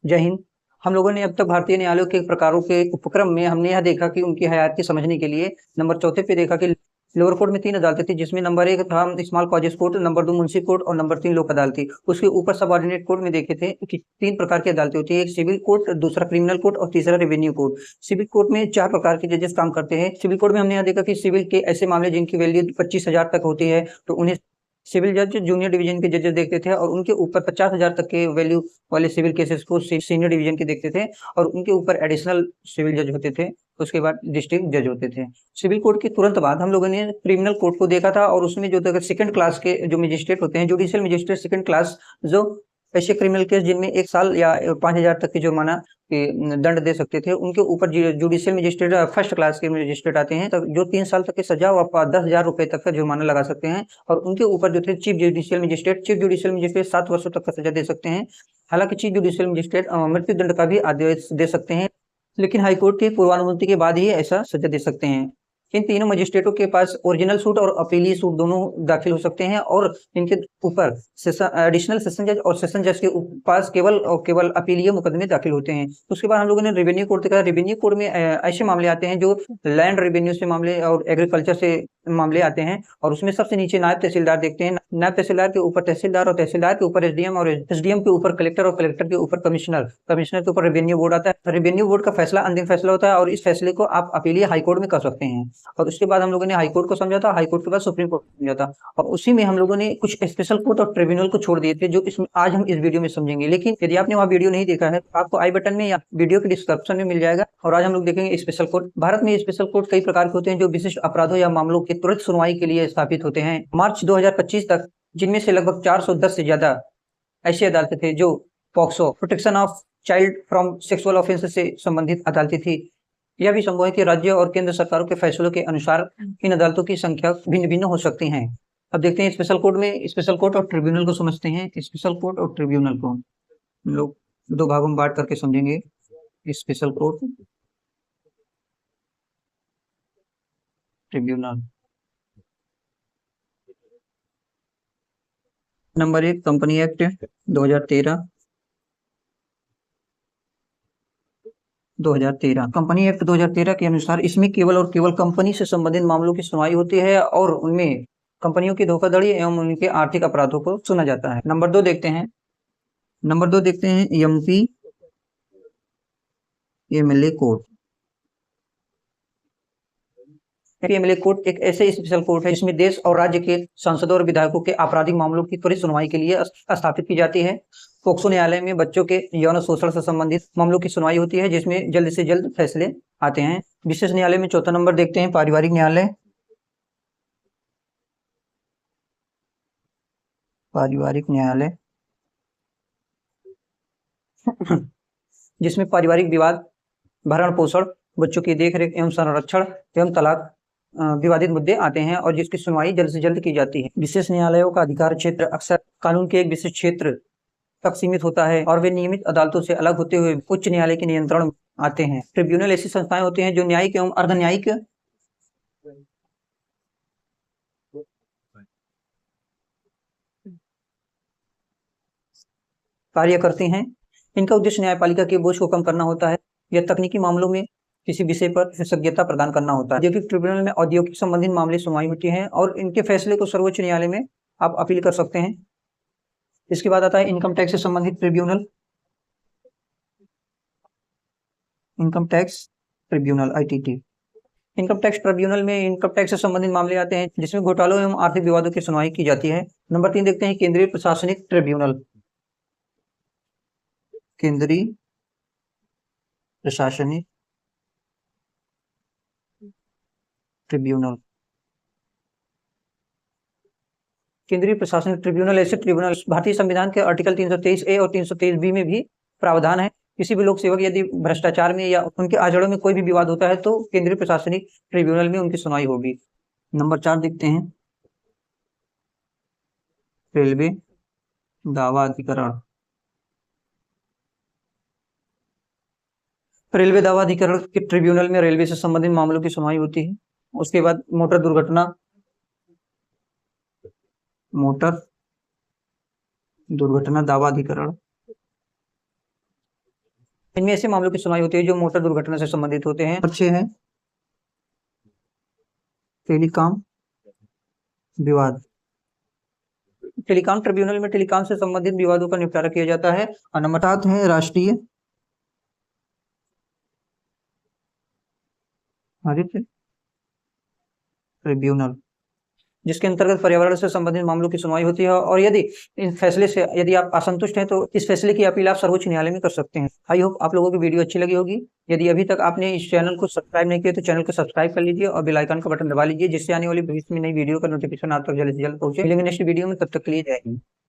जय हिंद। हम लोगों ने अब तक भारतीय न्यायालयों के प्रकारों के उपक्रम में हमने यह देखा कि उनकी हयाती समझने के लिए नंबर चौथे पे देखा कि लोअर कोर्ट में 3 अदालतें थी, जिसमें नंबर 1 था स्मॉल कॉजेस कोर्ट, नंबर 2 मुंसिफ कोर्ट और नंबर 3 लोक अदालत थी। उसके ऊपर सबऑर्डिनेट कोर्ट में देखे थे कि 3 प्रकार की अदालतें होती है, एक सिविल कोर्ट, दूसरा क्रिमिनल कोर्ट और तीसरा रेवेन्यू कोर्ट। सिविल कोर्ट में 4 प्रकार के जजेस काम करते हैं। सिविल कोर्ट में हमने यह देखा कि सिविल के ऐसे मामले जिनकी वैल्यू 25,000 तक होती है, तो उन्हें सिविल जज जूनियर डिवीजन के जजेस देखते थे, और उनके ऊपर 50,000 तक के वैल्यू वाले सिविल केसेस को सीनियर डिवीजन के देखते थे, और उनके ऊपर एडिशनल सिविल जज होते थे। उसके बाद डिस्ट्रिक्ट जज होते थे। सिविल कोर्ट के तुरंत बाद हम लोगों ने क्रिमिनल कोर्ट को देखा था, और उसमें जो सेकंड क्लास के जो मजिस्ट्रेट होते हैं, जुडिशियल मजिस्ट्रेट सेकंड क्लास, जो ऐसे क्रिमिनल केस जिनमें 1 साल या 5,000 तक की जुर्माना के दंड दे सकते थे, उनके ऊपर जुडिशियल मजिस्ट्रेट फर्स्ट क्लास के मजिस्ट्रेट आते हैं, तब जो 3 साल तक की सजा और 10,000 रुपए तक का जुर्माना लगा सकते हैं। और उनके ऊपर जो थे चीफ जुडिशियल मजिस्ट्रेट 7 वर्षों तक का सजा दे सकते हैं। हालांकि चीफ जुडिशियल मजिस्ट्रेट मृत्यु दंड का भी आदेश दे सकते हैं, लेकिन हाईकोर्ट की पूर्वानुमति के बाद ही ऐसा सजा दे सकते हैं। इन तीनों मजिस्ट्रेटों के पास ओरिजिनल सूट और अपीलीय सूट दोनों दाखिल हो सकते हैं, और इनके ऊपर एडिशनल सेशन जज और सेशन जज के पास केवल और केवल अपीलीय मुकदमे दाखिल होते हैं। उसके बाद हम लोगों ने रेवेन्यू कोर्ट देखा। रेवेन्यू कोर्ट में ऐसे मामले आते हैं जो लैंड रेवेन्यू से मामले और एग्रीकल्चर से मामले आते हैं, और उसमें सबसे नीचे नायब तहसीलदार देखते हैं। नायब तहसीलदार के ऊपर तहसीलदार, और तहसीलदार के ऊपर एसडीएम, और एसडीएम के ऊपर कलेक्टर, और कलेक्टर के ऊपर कमिश्नर, कमिश्नर के ऊपर रेवेन्यू बोर्ड आता है। रेवेन्यू बोर्ड का फैसला अंतिम फैसला होता है, और इस फैसले को आप अपीलीय हाईकोर्ट में कर सकते हैं। और उसके बाद हम लोगों ने हाईकोर्ट को समझा था, हाईकोर्ट के बाद सुप्रीम कोर्ट को समझा था, और उसी में हम लोगों ने कुछ स्पेशल कोर्ट और ट्रिब्यूनल को छोड़ दिए थे, जो इसमें आज हम इस वीडियो में समझेंगे। लेकिन यदि आपने वहाँ वीडियो नहीं देखा है, तो आपको आई बटन में या वीडियो के डिस्क्रिप्शन में मिल जाएगा। और आज हम लोग देखेंगे स्पेशल कोर्ट। भारत में स्पेशल कोर्ट कई प्रकार के होते हैं, जो विशिष्ट अपराधों या मामलों की त्वरित सुनवाई के लिए स्थापित होते हैं। मार्च 2025 तक जिनमें से लगभग 410 से ज्यादा ऐसी अदालतें थे जो POCSO, protection of child from sexual offence से संबंधित अदालतें थी। यह भी संभव है कि राज्य और केंद्र सरकारों के फैसलों के अनुसार इन अदालतों की संख्या भिन्न भिन्न हो सकती है। अब देखते हैं स्पेशल कोर्ट में, स्पेशल कोर्ट और ट्रिब्यूनल को समझते हैं। स्पेशल कोर्ट और ट्रिब्यूनल को हम लोग 2 भागों में बांट करके समझेंगे। Special court, tribunal. Number 1 company act 2013। 2013 company act 2013 के अनुसार इसमें केवल और केवल कंपनी से संबंधित मामलों की सुनवाई होती है, और उनमें कंपनियों की धोखाधड़ी एवं उनके आर्थिक अपराधों को सुना जाता है। नंबर 2 देखते हैं। नंबर 2 देखते हैं MP MLA court. MLA court एक ऐसे स्पेशल कोर्ट है जिसमें देश और राज्य के सांसदों और विधायकों के आपराधिक मामलों की त्वरित सुनवाई के लिए स्थापित की जाती है। पोक्सो न्यायालय में बच्चों के यौन शोषण से संबंधित मामलों की सुनवाई होती है, जिसमें जल्द से जल्द फैसले आते हैं। विशेष न्यायालय में चौथा नंबर देखते हैं पारिवारिक न्यायालय। पारिवारिक न्यायालय जिसमें पारिवारिक विवाद, भरण पोषण, बच्चों की देखरेख एवं संरक्षण एवं तलाक विवादित मुद्दे आते हैं, और जिसकी सुनवाई जल्द से जल्द की जाती है। विशेष न्यायालयों का अधिकार क्षेत्र अक्सर कानून के एक विशेष क्षेत्र तक सीमित होता है, और वे नियमित अदालतों से अलग होते हुए उच्च न्यायालय के नियंत्रण में आते हैं। ट्रिब्यूनल ऐसी संस्थाएं होती हैं जो न्यायिक एवं अर्ध न्यायिक कार्य करती हैं। इनका उद्देश्य न्यायपालिका के बोझ को कम करना होता है, या तकनीकी मामलों में किसी विषय पर विशेषज्ञता प्रदान करना होता है। औद्योगिक ट्रिब्यूनल में औद्योगिक संबंधित मामले सुनवाई होती है, और इनके फैसले को सर्वोच्च न्यायालय में आप अपील कर सकते हैं। इसके बाद आता है इनकम टैक्स से संबंधित tribunal. Income tax tribunal ITT. Income tax tribunal में इनकम टैक्स से संबंधित मामले आते हैं, जिसमें घोटालों एवं आर्थिक विवादों की सुनवाई की जाती है। नंबर 3 देखते हैं केंद्रीय प्रशासनिक ट्रिब्यूनल। केंद्रीय प्रशासनिक ट्रिब्यूनल। केंद्रीय प्रशासनिक ट्रिब्यूनल ऐसे ट्रिब्यूनल भारतीय संविधान के आर्टिकल 323 ए और 323 बी में भी प्रावधान है। किसी भी लोक सेवक यदि भ्रष्टाचार में या उनके आचरण में कोई भी विवाद होता है, तो केंद्रीय प्रशासनिक ट्रिब्यूनल में उनकी सुनवाई होगी। नंबर 4 देखते हैं रेलवे दावा अधिकरण। रेलवे दावा अधिकरण के ट्रिब्यूनल में रेलवे से संबंधित मामलों की सुनवाई होती है। उसके बाद मोटर दुर्घटना, मोटर दुर्घटना दावा अधिकरण। इनमें ऐसे मामलों की सुनवाई होती है जो मोटर दुर्घटना से संबंधित होते हैं। अच्छे हैं टेलीकॉम विवाद। टेलीकॉम ट्रिब्यूनल में टेलीकॉम से संबंधित विवादों का निपटारा किया जाता है। और नंबर 7 है राष्ट्रीय आदित्य ट्रिब्यूनल, जिसके अंतर्गत पर्यावरण से संबंधित मामलों की सुनवाई होती है। और यदि इन फैसले से यदि आप असंतुष्ट हैं तो इस फैसले की अपील आप सर्वोच्च न्यायालय में कर सकते हैं। आई होप आप लोगों की वीडियो अच्छी लगी होगी। यदि अभी तक आपने इस चैनल को सब्सक्राइब नहीं किया तो चैनल को सब्सक्राइब कर लीजिए और बेल आइकन का बटन दबा लीजिए, जिससे आने वाली भविष्य में नई वीडियो का नोटिफिकेशन आप तक जल्द से जल्द पहुंचे। मिलेंगे नेक्स्ट वीडियो में, तब तक के लिए जय हिंद।